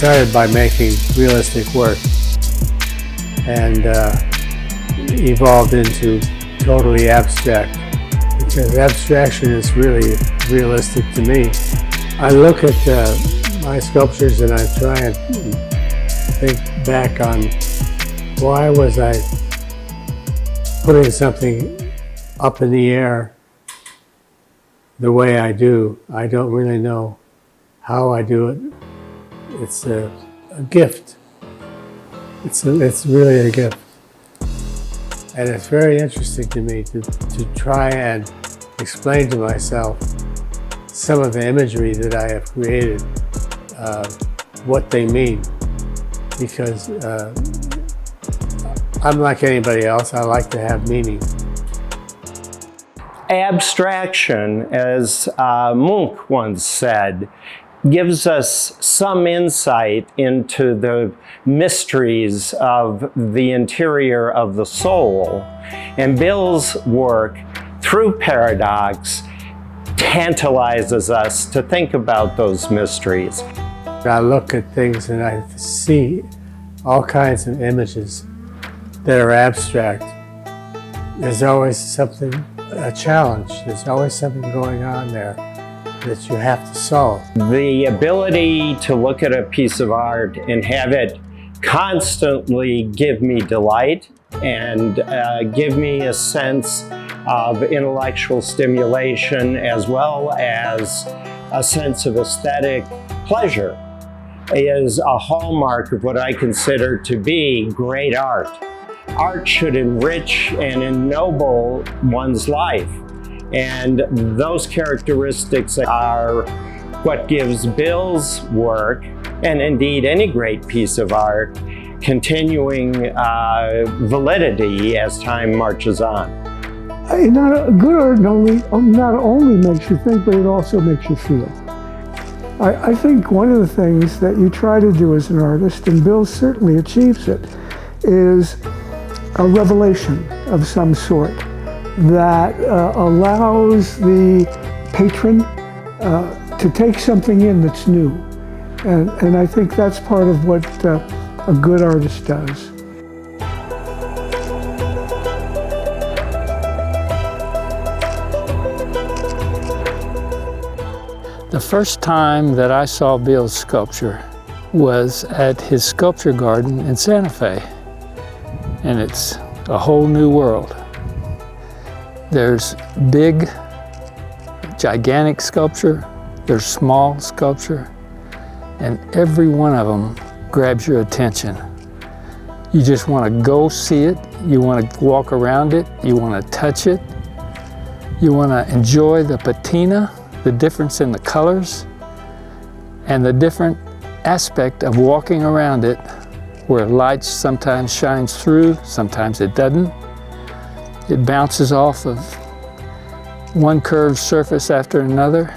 started by making realistic work and evolved into totally abstract, because abstraction is really realistic to me. I look at my sculptures and I try and think back on why was I putting something up in the air the way I do. I don't really know how I do it. It's a gift. It's really a gift. And it's very interesting to me to try and explain to myself some of the imagery that I have created, what they mean. Because I'm like anybody else, I like to have meaning. Abstraction, as Munch once said, gives us some insight into the mysteries of the interior of the soul. And Bill's work, through paradox, tantalizes us to think about those mysteries. I look at things and I see all kinds of images that are abstract. There's always something, a challenge. There's always something going on there that you have to solve. The ability to look at a piece of art and have it constantly give me delight and give me a sense of intellectual stimulation as well as a sense of aesthetic pleasure is a hallmark of what I consider to be great art. Art should enrich and ennoble one's life. And those characteristics are what gives Bill's work, and indeed any great piece of art, continuing validity as time marches on. Good art not only makes you think, but it also makes you feel. I think one of the things that you try to do as an artist, and Bill certainly achieves it, is a revelation of some sort that allows the patron to take something in that's new. And I think that's part of what a good artist does. The first time that I saw Bill's sculpture was at his sculpture garden in Santa Fe. And it's a whole new world. There's big, gigantic sculpture, there's small sculpture, and every one of them grabs your attention. You just want to go see it, you want to walk around it, you want to touch it, you want to enjoy the patina, the difference in the colors, and the different aspect of walking around it, where light sometimes shines through, sometimes it doesn't. It bounces off of one curved surface after another.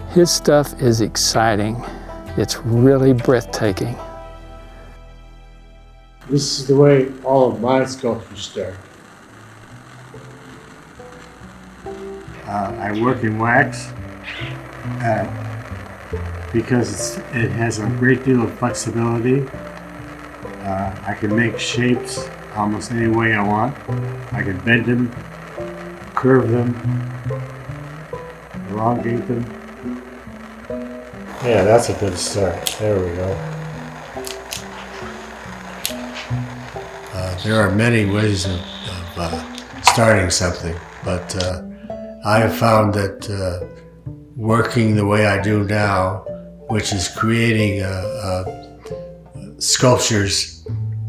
His stuff is exciting. It's really breathtaking. This is the way all of my sculptures start. I work in wax because it has a great deal of flexibility. I can make shapes almost any way I want. I can bend them, curve them, elongate them. Yeah, that's a good start. There we go. There are many ways of starting something, but I have found that working the way I do now, which is creating sculptures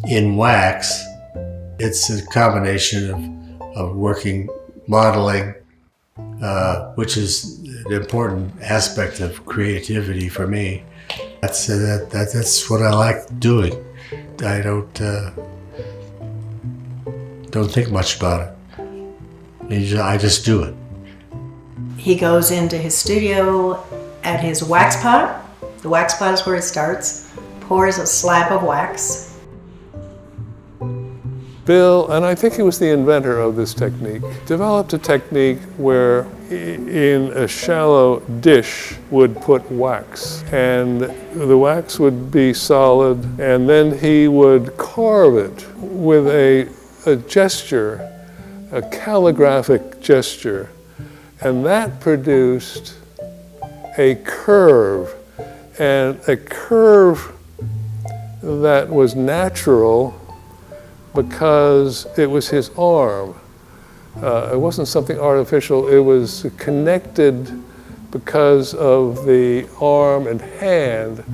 in wax, it's a combination of working, modeling, which is an important aspect of creativity for me. That's what I like doing. I don't think much about it. I just do it. He goes into his studio at his wax pot. The wax pot is where it starts. Pours a slab of wax. Bill, and I think he was the inventor of this technique, developed a technique where in a shallow dish would put wax, and the wax would be solid, and then he would carve it with a gesture, a calligraphic gesture, and that produced a curve, and a curve that was natural because it was his arm. It wasn't something artificial, it was connected because of the arm and hand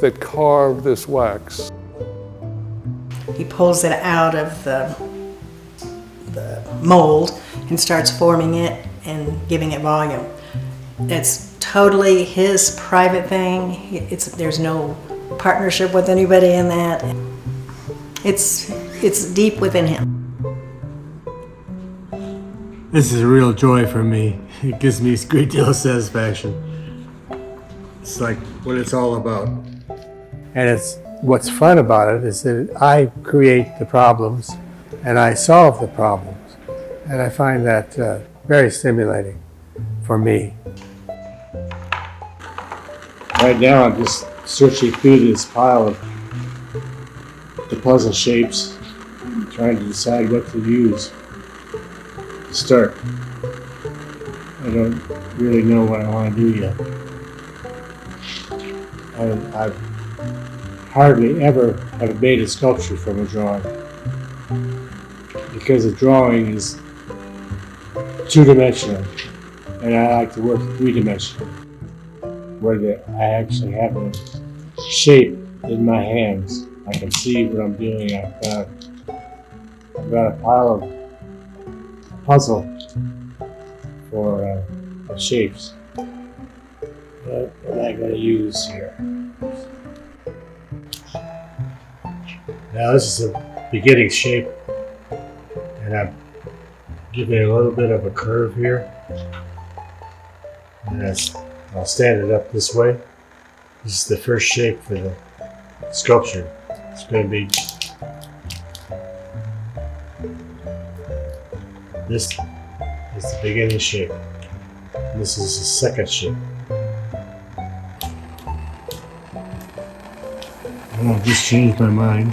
that carved this wax. He pulls it out of the mold and starts forming it and giving it volume. It's totally his private thing. There's no partnership with anybody in that. It's deep within him. This is a real joy for me. It gives me a great deal of satisfaction. It's like what it's all about. And what's fun about it is that I create the problems and I solve the problems. And I find that very stimulating for me. Right now I'm just searching through this pile of the puzzle shapes, trying to decide what to use to start. I don't really know what I want to do yet. I've hardly ever have made a sculpture from a drawing, because a drawing is two-dimensional and I like to work three-dimensional, where I actually have a shape in my hands. I can see what I'm doing. I've got a pile of puzzle for shapes that I'm going to use here. Now this is a beginning shape, and I'm giving it a little bit of a curve here. And I'll stand it up this way. This is the first shape for the sculpture. It's going to be this is the beginning shape. And this is the second shape. And I've just changed my mind.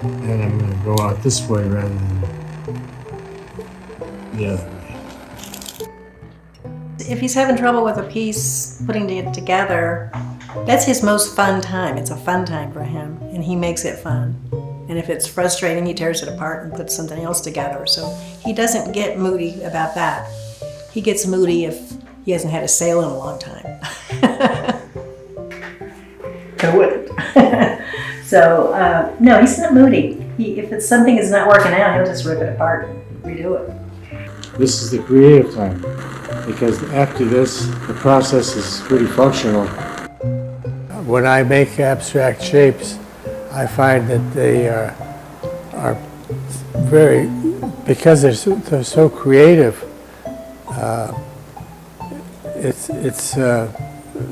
And I'm going to go out this way rather than the other way. If he's having trouble with a piece, putting it together, that's his most fun time. It's a fun time for him, and he makes it fun. And if it's frustrating, he tears it apart and puts something else together. So he doesn't get moody about that. He gets moody if he hasn't had a sale in a long time. I wouldn't. So, no, he's not moody. If something is not working out, he'll just rip it apart and redo it. This is the creative time, because after this, the process is pretty functional. When I make abstract shapes, I find that they are very, because they're so creative, it's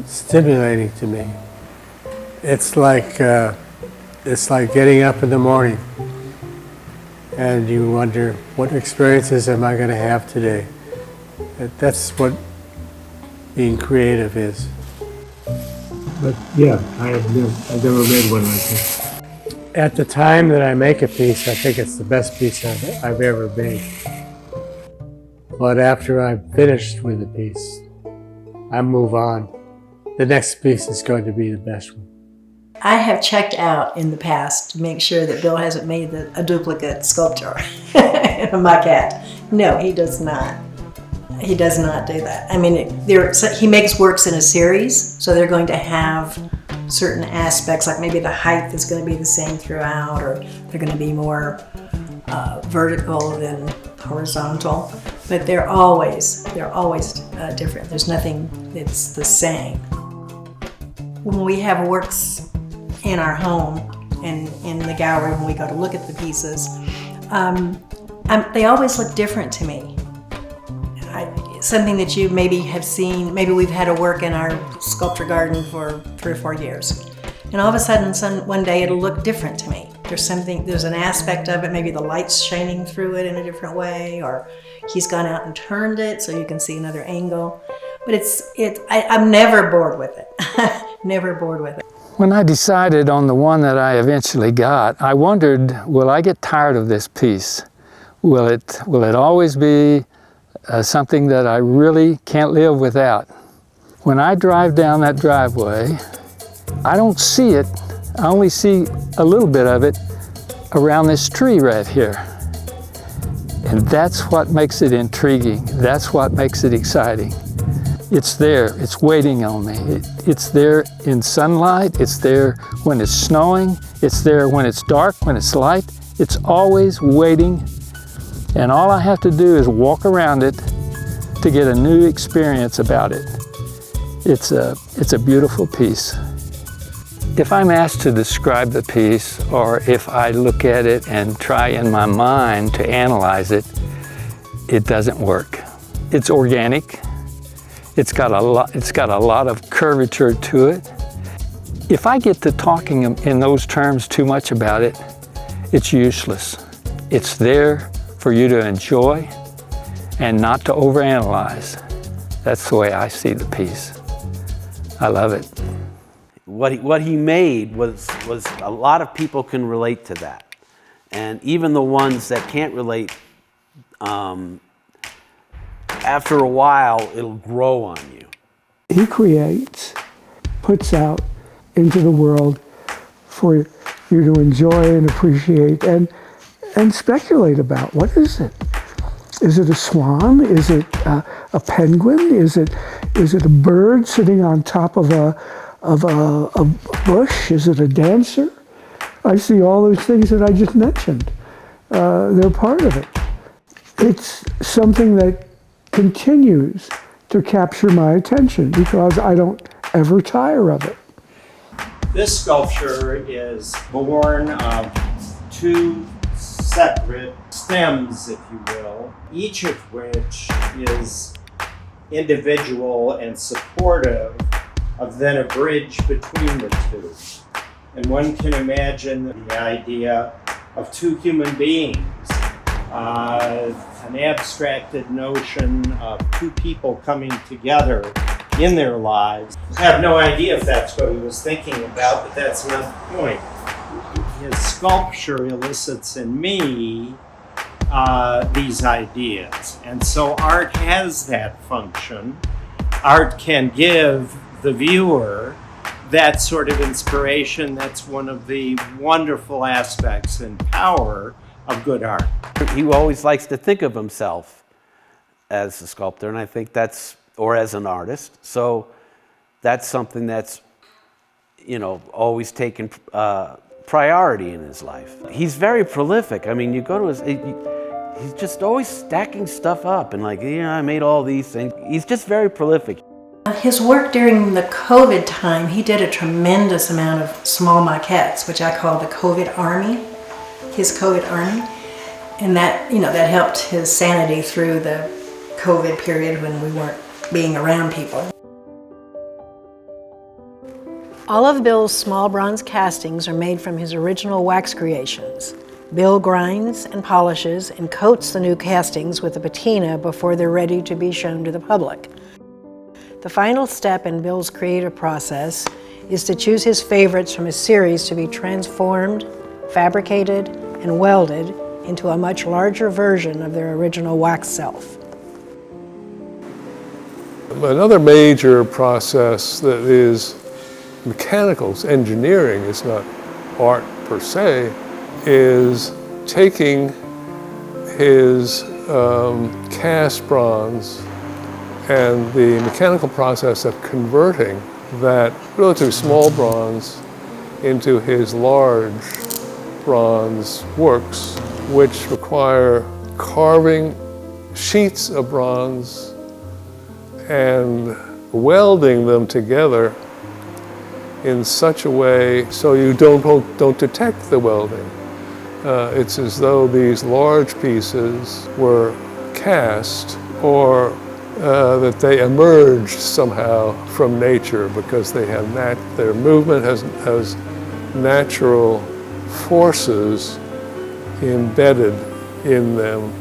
stimulating to me. It's like getting up in the morning and you wonder, what experiences am I going to have today? That's what being creative is. But yeah, I've never made one like this. At the time that I make a piece, I think it's the best piece I've ever made. But after I'm finished with the piece, I move on. The next piece is going to be the best one. I have checked out in the past to make sure that Bill hasn't made a duplicate sculpture of my cat. No, he does not. He does not do that. I mean, he makes works in a series, so they're going to have certain aspects, like maybe the height is going to be the same throughout, or they're going to be more vertical than horizontal. But they're always different. There's nothing that's the same. When we have works in our home and in the gallery, when we go to look at the pieces, they always look different to me. Something that you maybe have seen, maybe we've had a work in our sculpture garden for 3 or 4 years. And all of a sudden, one day it'll look different to me. There's an aspect of it, maybe the light's shining through it in a different way, or he's gone out and turned it so you can see another angle. But I'm never bored with it. Never bored with it. When I decided on the one that I eventually got, I wondered, will I get tired of this piece? Will it always be something that I really can't live without? When I drive down that driveway, I don't see it. I only see a little bit of it around this tree right here. And that's what makes it intriguing. That's what makes it exciting. It's there, it's waiting on me. It's there in sunlight, it's there when it's snowing, it's there when it's dark, when it's light. It's always waiting, and all I have to do is walk around it to get a new experience about it. It's a beautiful piece. If I'm asked to describe the piece, or if I look at it and try in my mind to analyze it, it doesn't work. It's organic. It's got a lot of curvature to it. If I get to talking in those terms too much about it, it's useless. It's there for you to enjoy and not to overanalyze. That's the way I see the piece. I love it. What he made was a lot of people can relate to that. And even the ones that can't relate, after a while, it'll grow on you. He creates, puts out into the world for you to enjoy and appreciate and speculate about. What is it? Is it a swan? Is it a penguin? Is it a bird sitting on top of a bush? Is it a dancer? I see all those things that I just mentioned. They're part of it. It's something that continues to capture my attention because I don't ever tire of it. This sculpture is born of two separate stems, if you will, each of which is individual and supportive of then a bridge between the two. And one can imagine the idea of two human beings, an abstracted notion of two people coming together in their lives. I have no idea if that's what he was thinking about, but that's not the point. His sculpture elicits in me these ideas. And so art has that function. Art can give the viewer that sort of inspiration. That's one of the wonderful aspects and power of good art. He always likes to think of himself as a sculptor, and I think or as an artist. So that's something that's, always taken priority in his life. He's very prolific. I mean, you go to he's just always stacking stuff up and I made all these things. He's just very prolific. His work during the COVID time, he did a tremendous amount of small maquettes, which I call the COVID Army, his COVID Army. And that, that helped his sanity through the COVID period when we weren't being around people. All of Bill's small bronze castings are made from his original wax creations. Bill grinds and polishes and coats the new castings with a patina before they're ready to be shown to the public. The final step in Bill's creative process is to choose his favorites from his series to be transformed, fabricated, and welded into a much larger version of their original wax self. Another major process that is mechanical, engineering, it's not art per se, is taking his cast bronze and the mechanical process of converting that relatively small bronze into his large bronze works, which require carving sheets of bronze and welding them together in such a way so you don't detect the welding. It's as though these large pieces were cast or that they emerged somehow from nature because they have their movement has natural forces embedded in them,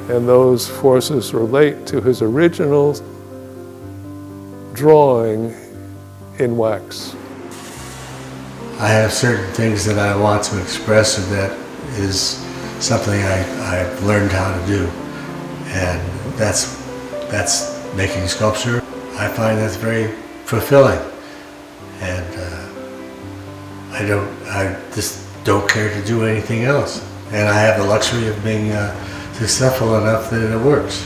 and those forces relate to his original drawing in wax. I have certain things that I want to express, and that is something I've learned how to do, and that's making sculpture. I find that's very fulfilling, and I just don't care to do anything else, and I have the luxury of being successful enough that it works.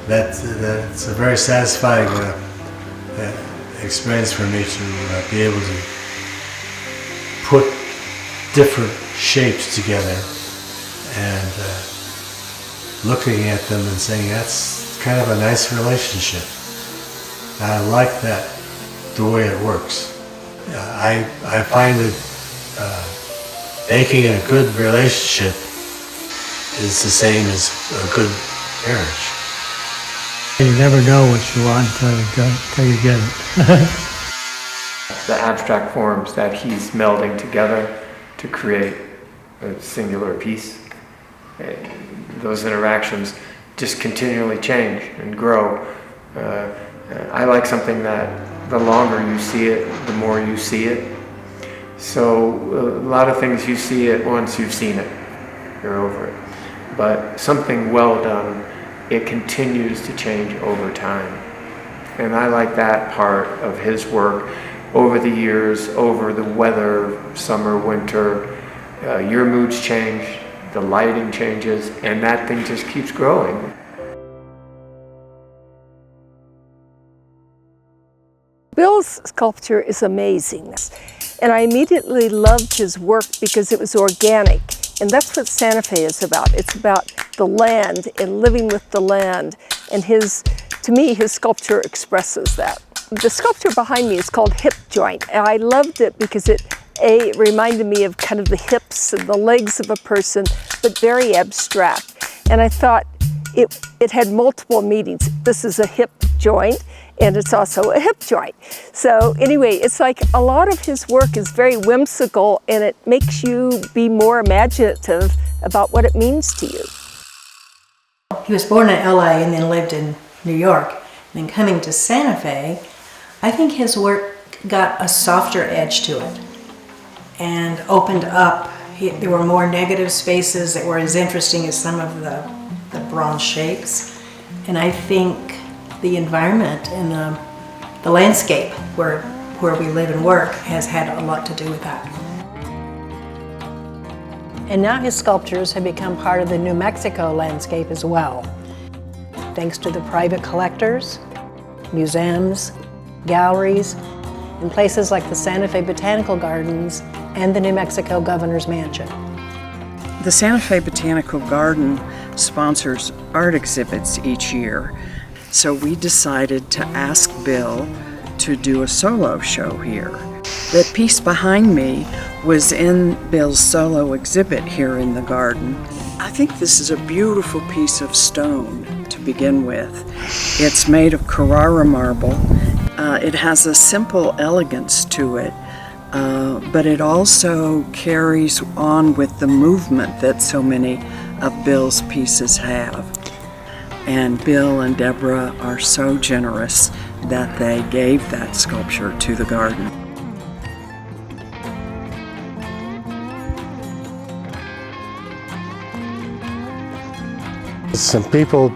That's a very satisfying experience for me to be able to put different shapes together and looking at them and saying, that's kind of a nice relationship. I like that, the way it works. I find that making a good relationship is the same as a good marriage. You never know what you want until you get it. The abstract forms that he's melding together to create a singular piece. Those interactions just continually change and grow. I like something that the longer you see it, the more you see it. So a lot of things you see it once you've seen it, you're over it. But something well done, it continues to change over time. And I like that part of his work. Over the years, over the weather, summer, winter, your moods change, the lighting changes, and that thing just keeps growing. Bill's sculpture is amazing, and I immediately loved his work because it was organic, and that's what Santa Fe is about. It's about the land and living with the land, and to me, his sculpture expresses that. The sculpture behind me is called Hip Joint, and I loved it because it reminded me of kind of the hips and the legs of a person, but very abstract. And I thought it had multiple meanings. This is a hip joint, and it's also a hip joint. So anyway, it's like a lot of his work is very whimsical, and it makes you be more imaginative about what it means to you. He was born in LA and then lived in New York. And then coming to Santa Fe, I think his work got a softer edge to it and opened up. There were more negative spaces that were as interesting as some of the bronze shapes. And I think the environment and the landscape where we live and work has had a lot to do with that. And now his sculptures have become part of the New Mexico landscape as well, thanks to the private collectors, museums, galleries, and places like the Santa Fe Botanical Gardens and the New Mexico Governor's Mansion. The Santa Fe Botanical Garden sponsors art exhibits each year, so we decided to ask Bill to do a solo show here. The piece behind me was in Bill's solo exhibit here in the garden. I think this is a beautiful piece of stone to begin with. It's made of Carrara marble. It has a simple elegance to it, but it also carries on with the movement that so many of Bill's pieces have. And Bill and Deborah are so generous that they gave that sculpture to the garden. Some people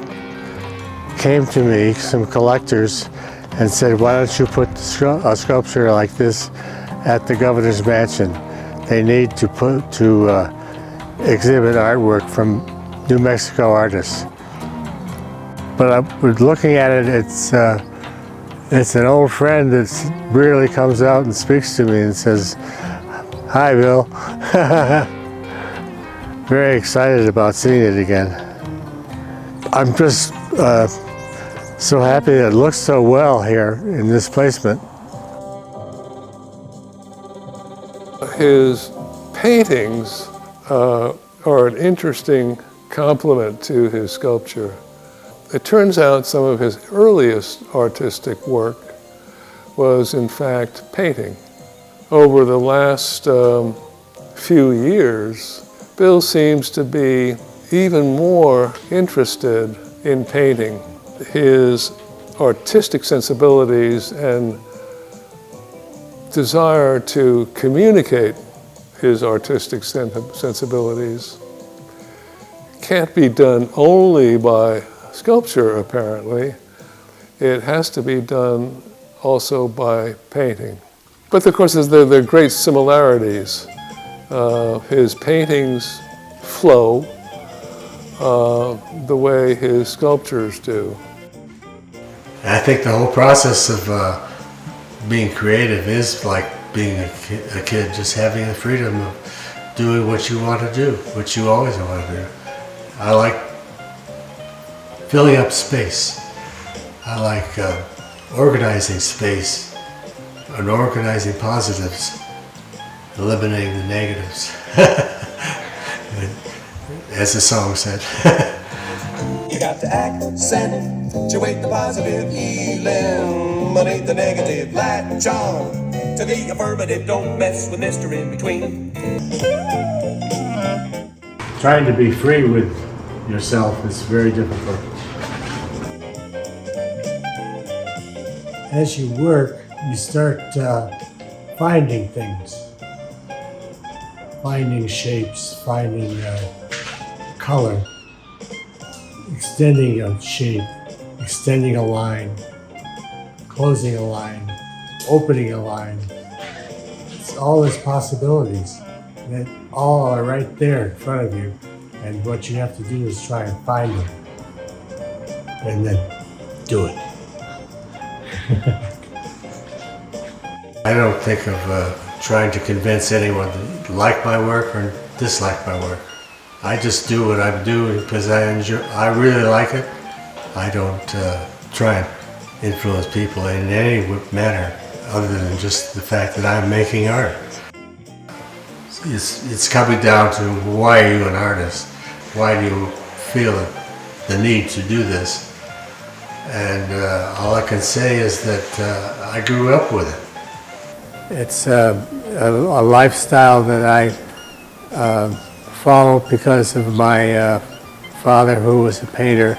came to me, some collectors, and said, why don't you put a sculpture like this at the Governor's Mansion? They need to exhibit artwork from New Mexico artists. But I was looking at it, it's an old friend that really comes out and speaks to me and says, hi, Bill. Very excited about seeing it again. I'm just so happy that it looks so well here in this placement. His paintings are an interesting complement to his sculpture. It turns out some of his earliest artistic work was in fact painting. over the last few years, Bill seems to be even more interested in painting. His artistic sensibilities and desire to communicate his artistic sensibilities can't be done only by sculpture, apparently. It has to be done also by painting. But of course, there are great similarities. His paintings flow the way his sculptures do. I think the whole process of being creative is like being a kid, just having the freedom of doing what you want to do, what you always want to do. I like filling up space. I like organizing space and organizing positives, eliminating the negatives, as the song said. You got to accentuate the positive, eliminate the negative, latch on to the affirmative, don't mess with Mr. In Between. Trying to be free with yourself is very difficult. As you work, you start finding things, finding shapes, finding color, extending a shape, extending a line, closing a line, opening a line. It's all these possibilities that all are right there in front of you, and what you have to do is try and find them and then do it. I don't think of trying to convince anyone to like my work or dislike my work. I just do what I'm doing because I really like it. I don't try and influence people in any manner other than just the fact that I'm making art. It's coming down to, why are you an artist? Why do you feel the need to do this? And all I can say is that I grew up with it. It's a lifestyle that I followed because of my father, who was a painter.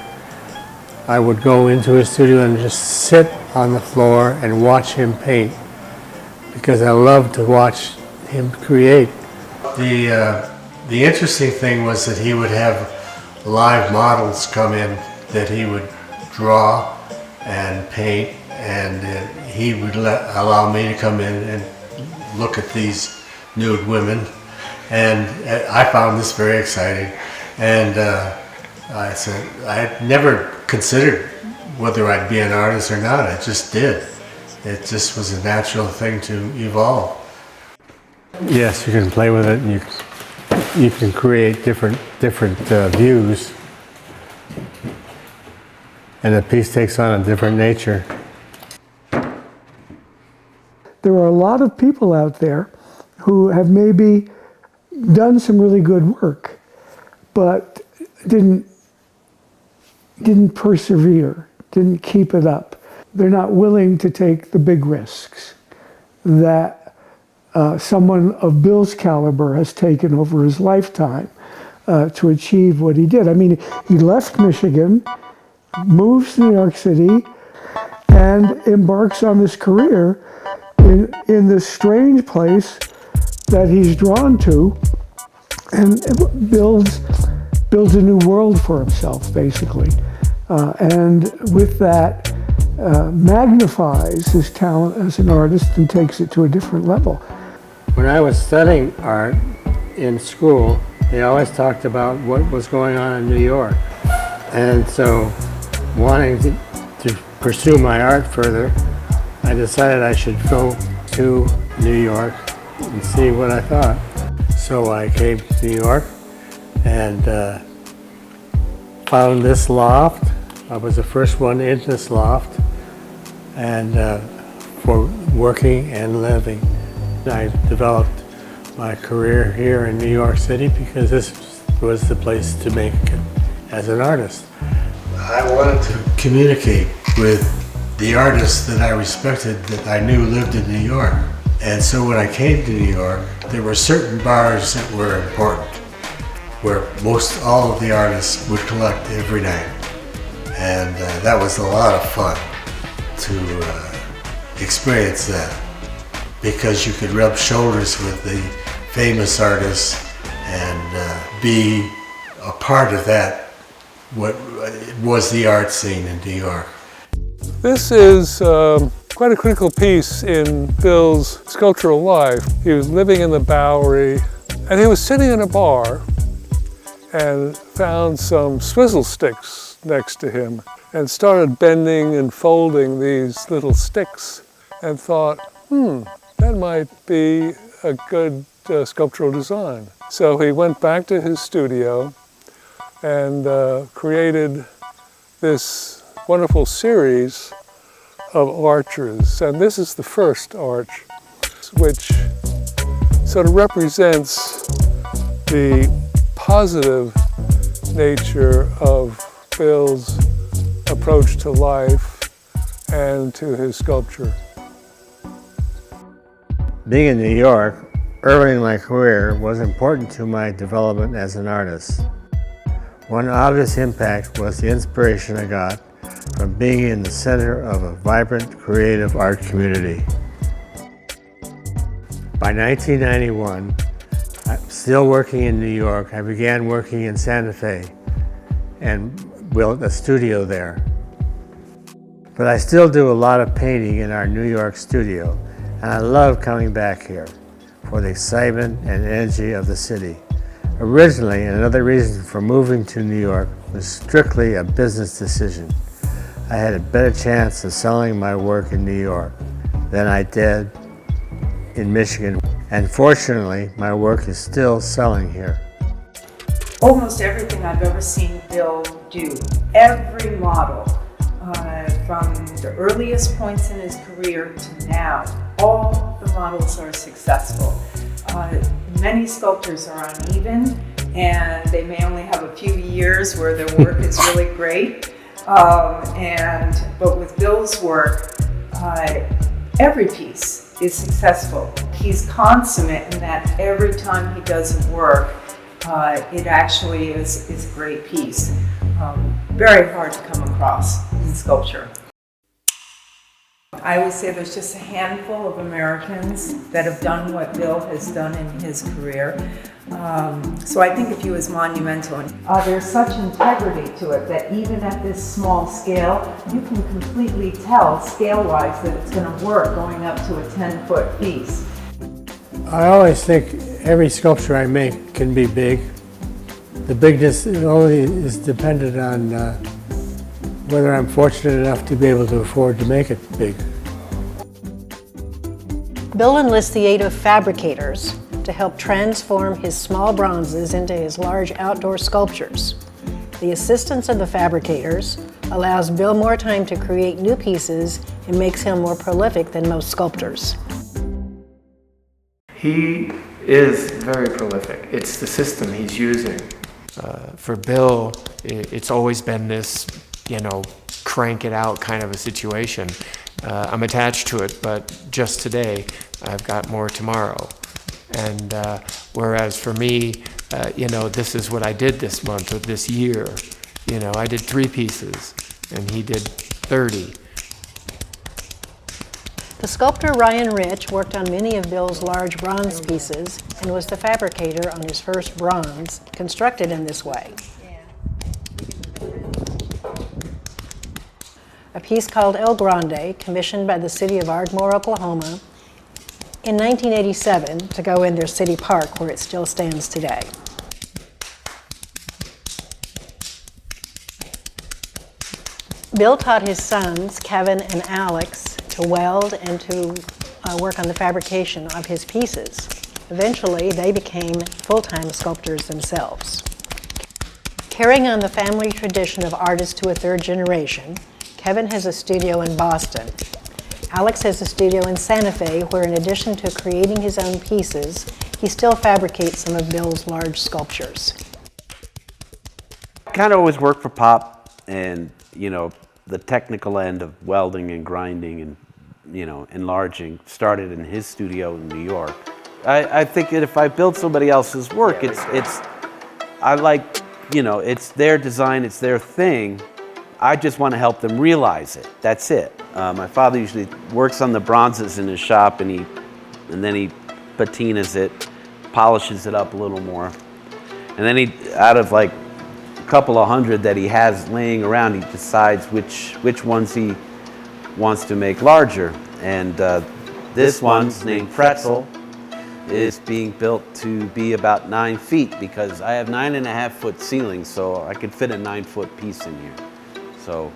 I would go into his studio and just sit on the floor and watch him paint because I loved to watch him create. The interesting thing was that he would have live models come in that he would draw and paint, and he would allow me to come in and look at these nude women, and I found this very exciting. And I said I had never considered whether I'd be an artist or not. I just did. It just was a natural thing to evolve. Yes, you can play with it, and you can create different views, and the piece takes on a different nature. There are a lot of people out there who have maybe done some really good work, but didn't persevere, didn't keep it up. They're not willing to take the big risks that someone of Bill's caliber has taken over his lifetime to achieve what he did. I mean, he left Michigan, moves to New York City, and embarks on this career in this strange place that he's drawn to, and builds a new world for himself, basically. And with that, magnifies his talent as an artist and takes it to a different level. When I was studying art in school, they always talked about what was going on in New York. And so, wanting to pursue my art further, I decided I should go to New York and see what I thought. So I came to New York and found this loft. I was the first one in this loft, and for working and living. I developed my career here in New York City because this was the place to make it as an artist. I wanted to communicate with the artists that I respected, that I knew lived in New York. And so when I came to New York, there were certain bars that were important, where most all of the artists would collect every night. And that was a lot of fun to experience that, because you could rub shoulders with the famous artists and be a part of that, what was the art scene in New York. This is quite a critical piece in Bill's sculptural life. He was living in the Bowery, and he was sitting in a bar and found some swizzle sticks next to him and started bending and folding these little sticks and thought, that might be a good sculptural design. So he went back to his studio and created this wonderful series of arches. And this is the first arch, which sort of represents the positive nature of Bill's approach to life and to his sculpture. Being in New York early in my career was important to my development as an artist. One obvious impact was the inspiration I got from being in the center of a vibrant, creative art community. By 1991, still working in New York, I began working in Santa Fe and built a studio there. But I still do a lot of painting in our New York studio, and I love coming back here for the excitement and energy of the city. Originally, another reason for moving to New York was strictly a business decision. I had a better chance of selling my work in New York than I did in Michigan. And fortunately, my work is still selling here. Almost everything I've ever seen Bill do, every model, from the earliest points in his career to now, all the models are successful. Many sculptors are uneven, and they may only have a few years where their work is really great. But with Bill's work, every piece is successful. He's consummate in that every time he does a work, it actually is a great piece. Very hard to come across in sculpture. I would say there's just a handful of Americans that have done what Bill has done in his career. So I think of you as monumental. There's such integrity to it that even at this small scale, you can completely tell scale-wise that it's going to work going up to a 10-foot piece. I always think every sculpture I make can be big. The bigness only is dependent on whether I'm fortunate enough to be able to afford to make it big. Bill enlists the aid of fabricators to help transform his small bronzes into his large outdoor sculptures. The assistance of the fabricators allows Bill more time to create new pieces and makes him more prolific than most sculptors. He is very prolific. It's the system he's using. For Bill, it's always been this, crank it out kind of a situation. I'm attached to it, but just today, I've got more tomorrow. And whereas for me, this is what I did this month or this year. I did 3 pieces, and he did 30. The sculptor Ryan Rich worked on many of Bill's large bronze pieces and was the fabricator on his first bronze, constructed in this way. A piece called El Grande, commissioned by the city of Ardmore, Oklahoma, in 1987 to go in their city park where it still stands today. Bill taught his sons, Kevin and Alex, to weld and to work on the fabrication of his pieces. Eventually, they became full-time sculptors themselves. Carrying on the family tradition of artists to a 3rd generation, Kevin has a studio in Boston. Alex has a studio in Santa Fe where, in addition to creating his own pieces, he still fabricates some of Bill's large sculptures. I kind of always worked for Pop, and the technical end of welding and grinding and you know, enlarging, started in his studio in New York. I think that if I build somebody else's work, I like, you know, it's their design, it's their thing. I just want to help them realize it. That's it. My father usually works on the bronzes in his shop, and then he patinas it, polishes it up a little more, and then he, out of like a couple of hundred that he has laying around, he decides which ones he wants to make larger. And this one's named Pretzel is being built to be about 9 feet, because I have 9.5-foot ceilings, so I could fit a 9-foot piece in here. So,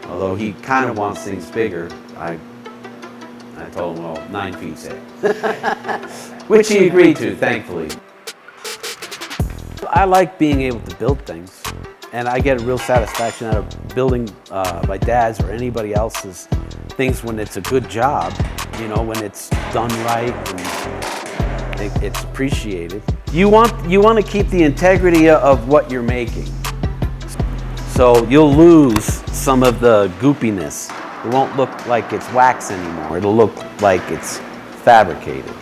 although he kind of wants things bigger, I told him, well, 9 feet's it. Which he agreed to, thankfully. I like being able to build things, and I get a real satisfaction out of building my dad's or anybody else's things when it's a good job, you know, when it's done right and it's appreciated. You want to keep the integrity of what you're making. So you'll lose some of the goopiness. It won't look like it's wax anymore. It'll look like it's fabricated.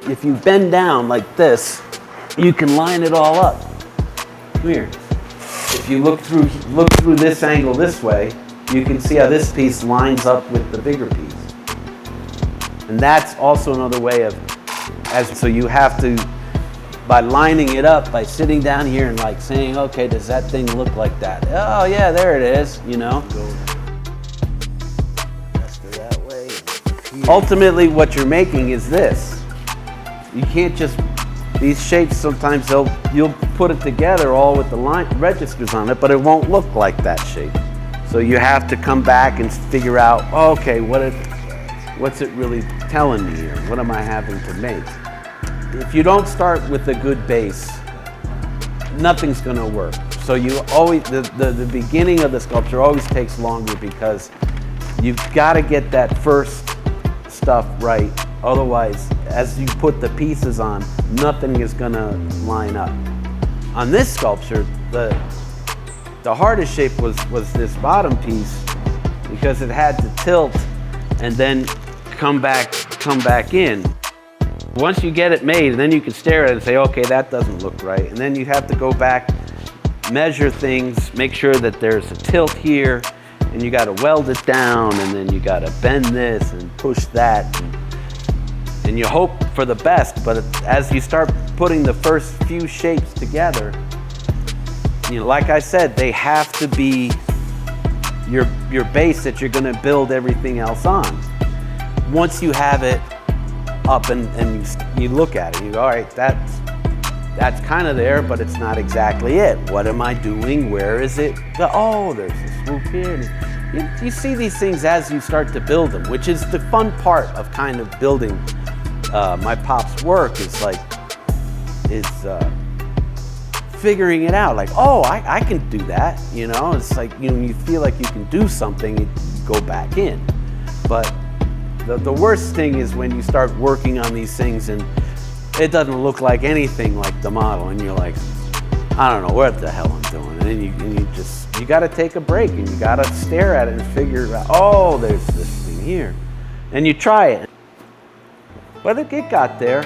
If you bend down like this, you can line it all up. Come here. If you look through this angle this way, you can see how this piece lines up with the bigger piece. And that's also another way of, so you have to, by lining it up, by sitting down here and like saying, okay, does that thing look like that? Oh yeah, there it is, you know. That way. Ultimately, what you're making is this. You can't just, these shapes sometimes you'll put it together all with the line registers on it, but it won't look like that shape. So you have to come back and figure out, oh, okay, what's it really telling me here? What am I having to make? If you don't start with a good base, nothing's going to work. So you always, the beginning of the sculpture always takes longer, because you've got to get that first stuff right. Otherwise, as you put the pieces on, nothing is going to line up. On this sculpture, the hardest shape was this bottom piece, because it had to tilt and then come back in. Once you get it made, then you can stare at it and say, okay, that doesn't look right. And then you have to go back, measure things, make sure that there's a tilt here, and you got to weld it down, and then you got to bend this and push that. And you hope for the best, but as you start putting the first few shapes together, you know, like I said, they have to be your base that you're going to build everything else on. Once you have it up and you look at it, you go, all right, that's kind of there, but it's not exactly it. What am I doing? Where is it? Oh, there's a swoop here. You see these things as you start to build them, which is the fun part of kind of building my pop's work, is figuring it out. Like, oh, I can do that, you know? It's like, you know, you feel like you can do something, you go back in. But the worst thing is when you start working on these things and it doesn't look like anything like the model, and you're like, I don't know what the hell I'm doing. And then you got to take a break, and you got to stare at it and figure out, oh, there's this thing here. And you try it. But it got there.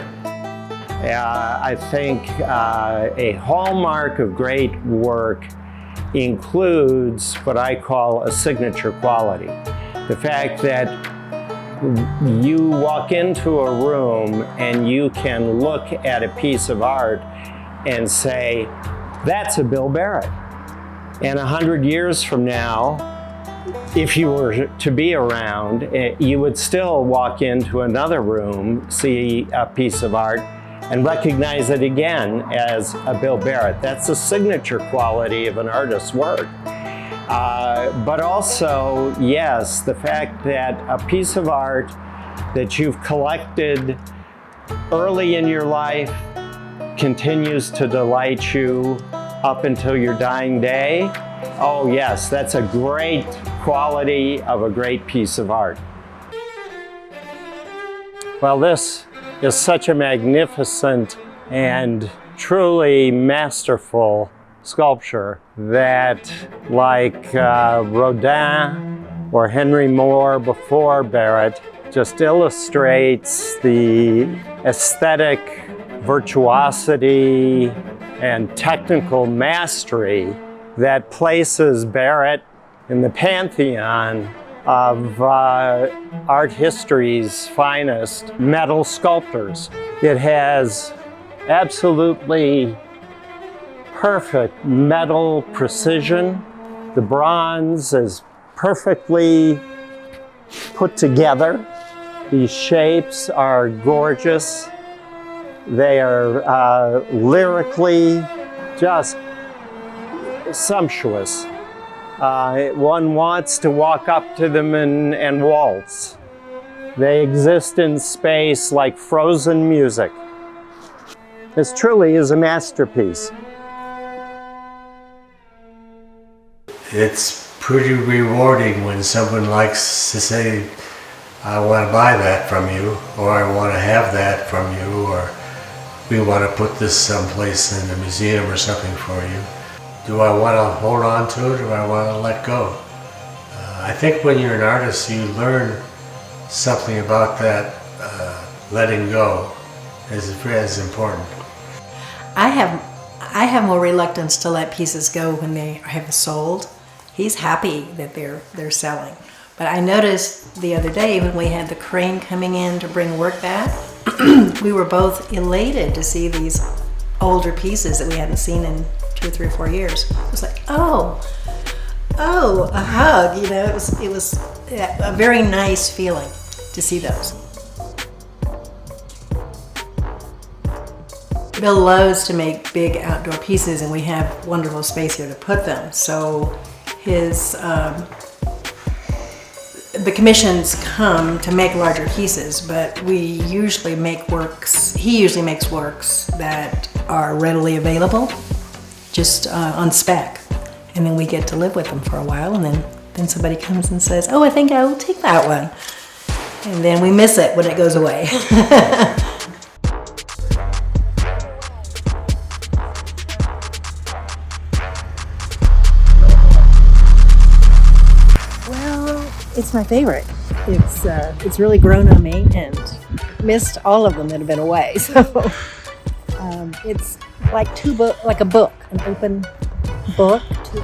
I think a hallmark of great work includes what I call a signature quality. The fact that you walk into a room and you can look at a piece of art and say, that's a Bill Barrett. And 100 years from now, if you were to be around, you would still walk into another room, see a piece of art, and recognize it again as a Bill Barrett. That's the signature quality of an artist's work. But also, yes, the fact that a piece of art that you've collected early in your life continues to delight you up until your dying day. Oh yes, that's a great quality of a great piece of art. Well, this is such a magnificent and truly masterful sculpture that, like Rodin or Henry Moore before Barrett, just illustrates the aesthetic virtuosity and technical mastery that places Barrett in the pantheon of art history's finest metal sculptors. It has absolutely perfect metal precision. The bronze is perfectly put together. These shapes are gorgeous. They are lyrically just sumptuous. One wants to walk up to them and waltz. They exist in space like frozen music. This truly is a masterpiece. It's pretty rewarding when someone likes to say, I want to buy that from you, or I want to have that from you, or we want to put this someplace in the museum or something for you. Do I want to hold on to it, or do I want to let go? I think when you're an artist, you learn something about that letting go is important. I have more reluctance to let pieces go when they have sold. He's happy that they're selling. But I noticed the other day when we had the crane coming in to bring work back, we were both elated to see these older pieces that we hadn't seen in 2 or 3 or 4 years. It was like, oh, a hug. You know, it was a very nice feeling to see those. Bill loves to make big outdoor pieces, and we have wonderful space here to put them. So the commissions come to make larger pieces, but we usually make works, he usually makes works that are readily available, just on spec. And then we get to live with them for a while, and then somebody comes and says, oh, I think I will take that one. And then we miss it when it goes away. It's my favorite. It's really grown on me, and missed all of them that have been away. So it's like like a book, an open book, two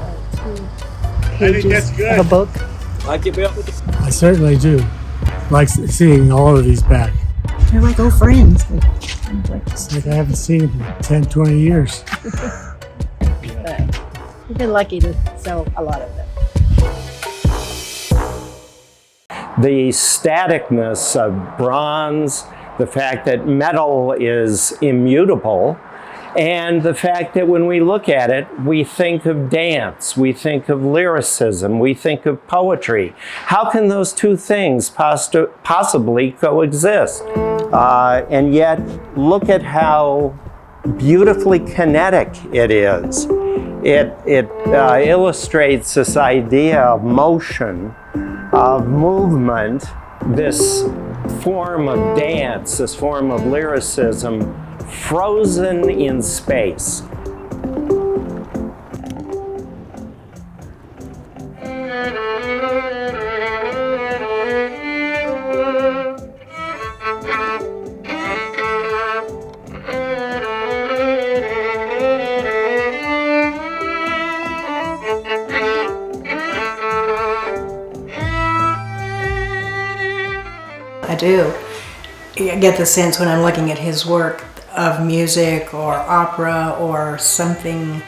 pages of a book. Like it, Bill? I certainly do. Like seeing all of these back. They're like old friends. It's like I haven't seen them in 10, 20 years. We've been lucky to sell a lot of them. The staticness of bronze, the fact that metal is immutable, and the fact that when we look at it, we think of dance, we think of lyricism, we think of poetry. How can those two things possibly coexist? And yet, look at how beautifully kinetic it is. It illustrates this idea of motion, of movement, this form of dance, this form of lyricism, frozen in space. I do. I get the sense when I'm looking at his work of music or opera or something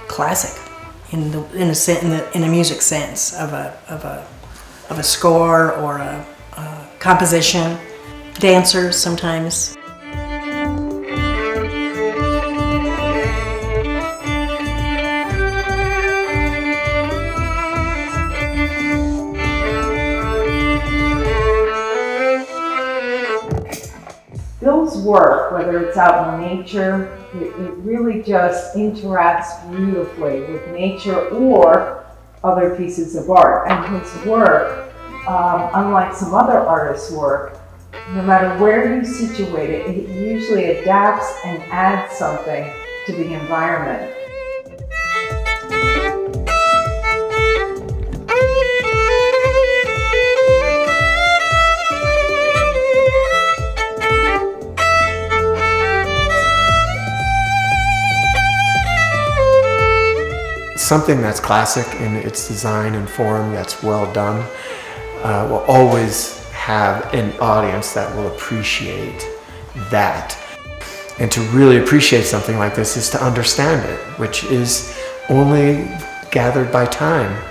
classic in a music sense of a score or a composition. Dancers sometimes. Bill's work, whether it's out in nature, it really just interacts beautifully with nature or other pieces of art. And his work, unlike some other artists' work, no matter where you situate it, it usually adapts and adds something to the environment. something that's classic in its design and form, that's well done, will always have an audience that will appreciate that. And to really appreciate something like this is to understand it, which is only gathered by time.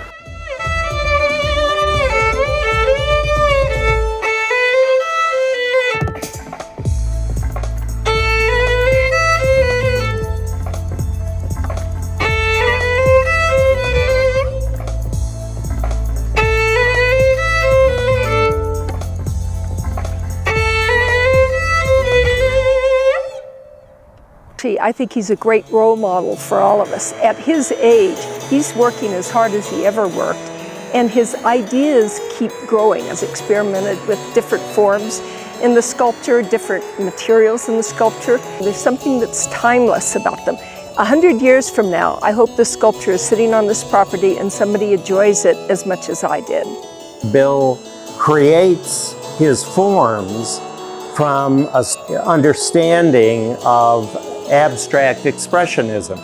I think he's a great role model for all of us. At his age, he's working as hard as he ever worked, and his ideas keep growing as experimented with different forms in the sculpture, different materials in the sculpture. There's something that's timeless about them. 100 years from now, I hope the sculpture is sitting on this property and somebody enjoys it as much as I did. Bill creates his forms from an understanding of abstract expressionism,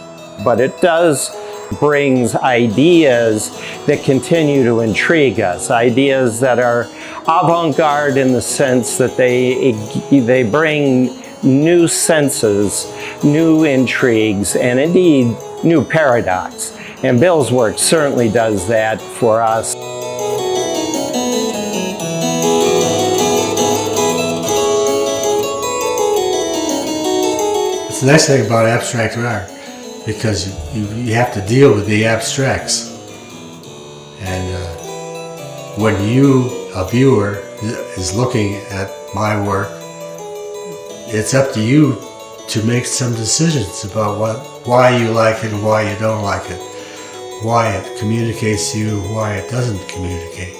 but it does brings ideas that continue to intrigue us, ideas that are avant-garde in the sense that they bring new senses, new intrigues, and indeed new paradox. And Bill's work certainly does that for us. It's the nice thing about abstract art, because you have to deal with the abstracts. And when you, a viewer, is looking at my work, it's up to you to make some decisions about why you like it and why you don't like it, why it communicates to you, why it doesn't communicate.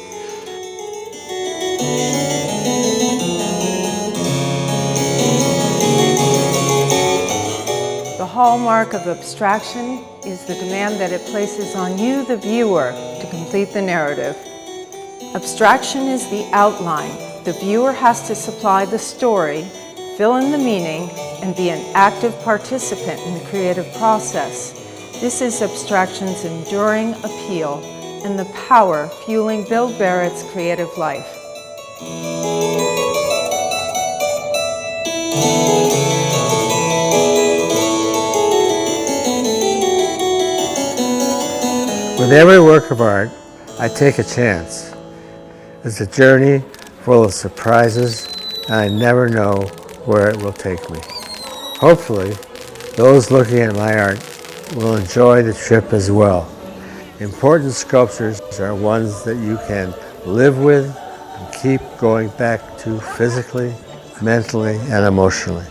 The hallmark of abstraction is the demand that it places on you, the viewer, to complete the narrative. Abstraction is the outline. The viewer has to supply the story, fill in the meaning, and be an active participant in the creative process. This is abstraction's enduring appeal and the power fueling Bill Barrett's creative life. With every work of art, I take a chance. It's a journey full of surprises, and I never know where it will take me. Hopefully, those looking at my art will enjoy the trip as well. Important sculptures are ones that you can live with and keep going back to physically, mentally, and emotionally.